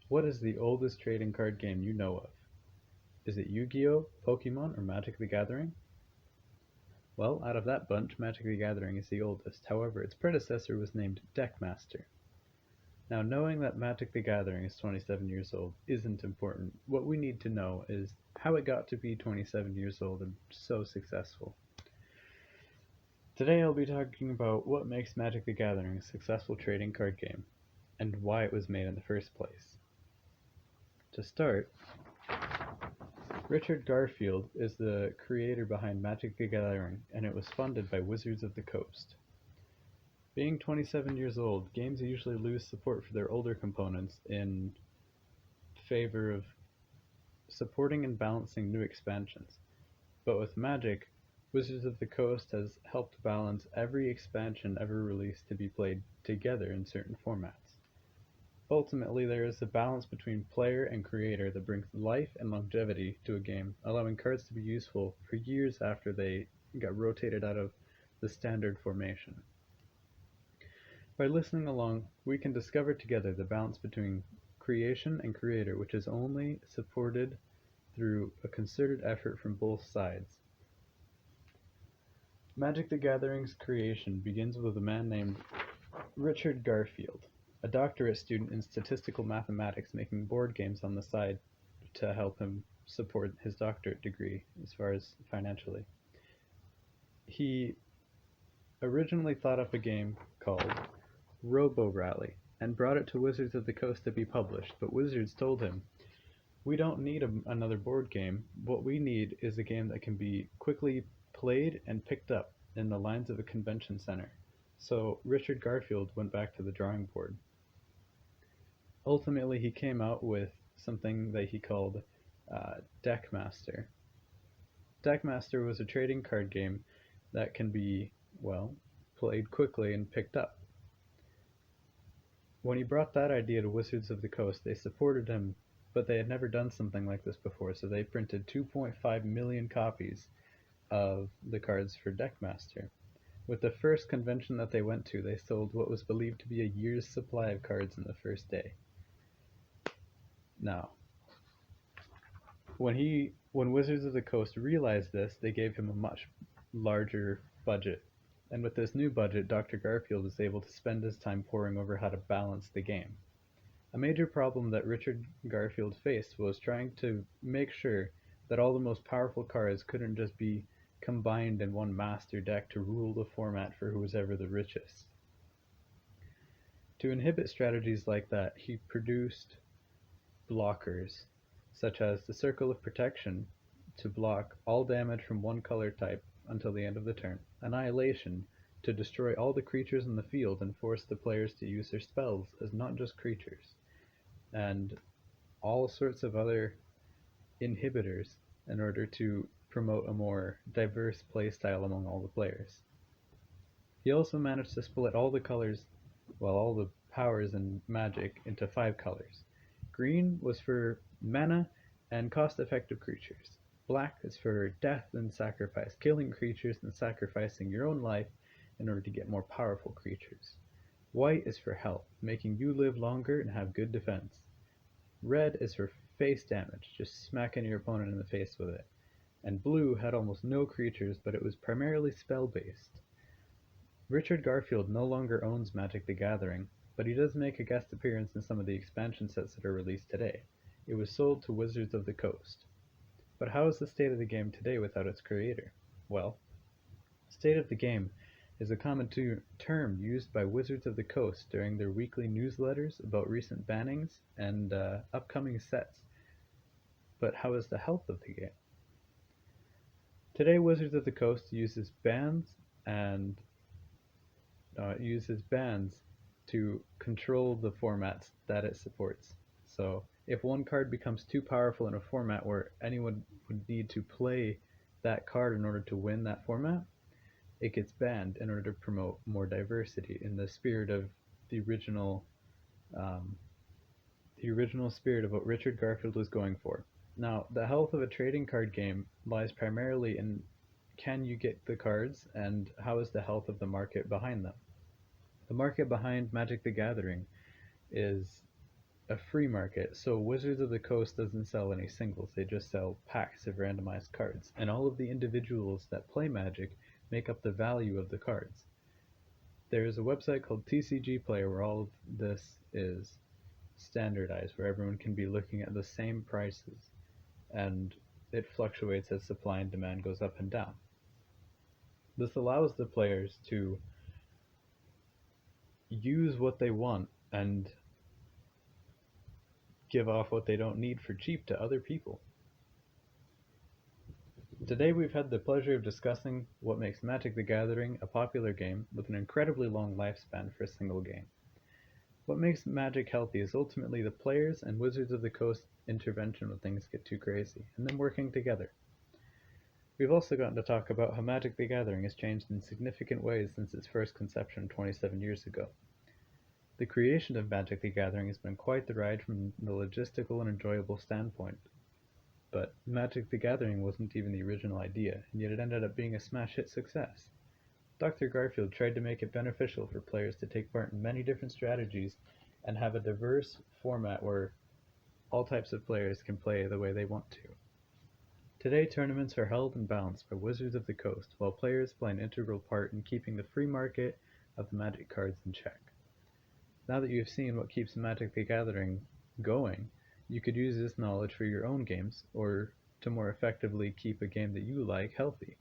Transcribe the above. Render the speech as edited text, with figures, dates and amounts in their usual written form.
What is the oldest trading card game you know of? Is it Yu-Gi-Oh, Pokemon, or Magic the Gathering? Well, out of that bunch, Magic the Gathering is the oldest. However, its predecessor was named Deckmaster. Now, knowing that Magic the Gathering is 27 years old isn't important. What we need to know is how it got to be 27 years old and so successful. Today I'll be talking about what makes Magic the Gathering a successful trading card game, and why it was made in the first place. To start, Richard Garfield is the creator behind Magic the Gathering, and it was funded by Wizards of the Coast. Being 27 years old, games usually lose support for their older components in favor of supporting and balancing new expansions. But with Magic, Wizards of the Coast has helped balance every expansion ever released to be played together in certain formats. Ultimately, there is a balance between player and creator that brings life and longevity to a game, allowing cards to be useful for years after they got rotated out of the standard formation. By listening along, we can discover together the balance between creation and creator, which is only supported through a concerted effort from both sides. Magic the Gathering's creation begins with a man named Richard Garfield, a doctorate student in statistical mathematics, making board games on the side to help him support his doctorate degree as far as financially. He originally thought up a game called Robo Rally and brought it to Wizards of the Coast to be published, but Wizards told him, "We don't need another board game. What we need is a game that can be quickly played and picked up in the lines of a convention center." So Richard Garfield went back to the drawing board. Ultimately, he came out with something that he called Deckmaster. Deckmaster was a trading card game that can be, well, played quickly and picked up. When he brought that idea to Wizards of the Coast, they supported him, but they had never done something like this before, so they printed 2.5 million copies of the cards for Deckmaster. With the first convention that they went to, they sold what was believed to be a year's supply of cards in the first day. Now, when Wizards of the Coast realized this, they gave him a much larger budget. And with this new budget, Dr. Garfield was able to spend his time poring over how to balance the game. A major problem that Richard Garfield faced was trying to make sure that all the most powerful cards couldn't just be combined in one master deck to rule the format for who was ever the richest. To inhibit strategies like that, he produced blockers, such as the Circle of Protection to block all damage from one color type until the end of the turn, Annihilation to destroy all the creatures in the field and force the players to use their spells as not just creatures, and all sorts of other inhibitors in order to promote a more diverse playstyle among all the players. He also managed to split all the colors, well, all the powers in Magic into 5 colors. Green was for mana and cost-effective creatures. Black is for death and sacrifice, killing creatures and sacrificing your own life in order to get more powerful creatures. White is for health, making you live longer and have good defense. Red is for face damage, just smacking your opponent in the face with it. And blue had almost no creatures, but it was primarily spell-based. Richard Garfield no longer owns Magic the Gathering, but he does make a guest appearance in some of the expansion sets that are released today. It was sold to Wizards of the Coast. But how is the state of the game today without its creator? Well, state of the game is a common term used by Wizards of the Coast during their weekly newsletters about recent bannings and upcoming sets. But how is the health of the game? Today, Wizards of the Coast and uses bans to control the formats that it supports. So if one card becomes too powerful in a format where anyone would need to play that card in order to win that format, it gets banned in order to promote more diversity in the spirit of the um, original spirit of what Richard Garfield was going for. Now, the health of a trading card game lies primarily in, can you get the cards, and how is the health of the market behind them? The market behind Magic the Gathering is a free market, so Wizards of the Coast doesn't sell any singles, they just sell packs of randomized cards, and all of the individuals that play Magic make up the value of the cards. There is a website called TCG Player where all of this is standardized, where everyone can be looking at the same prices, and it fluctuates as supply and demand goes up and down. This allows the players to use what they want and give off what they don't need for cheap to other people. Today we've had the pleasure of discussing what makes Magic the Gathering a popular game with an incredibly long lifespan for a single game. What makes Magic healthy is ultimately the players and Wizards of the Coast intervention when things get too crazy, and them working together. We've also gotten to talk about how Magic the Gathering has changed in significant ways since its first conception 27 years ago. The creation of Magic the Gathering has been quite the ride from the logistical and enjoyable standpoint, but Magic the Gathering wasn't even the original idea, and yet it ended up being a smash hit success. Dr. Garfield tried to make it beneficial for players to take part in many different strategies and have a diverse format where all types of players can play the way they want to. Today, tournaments are held and balanced by Wizards of the Coast, while players play an integral part in keeping the free market of the Magic cards in check. Now that you've seen what keeps Magic the Gathering going, you could use this knowledge for your own games, or to more effectively keep a game that you like healthy.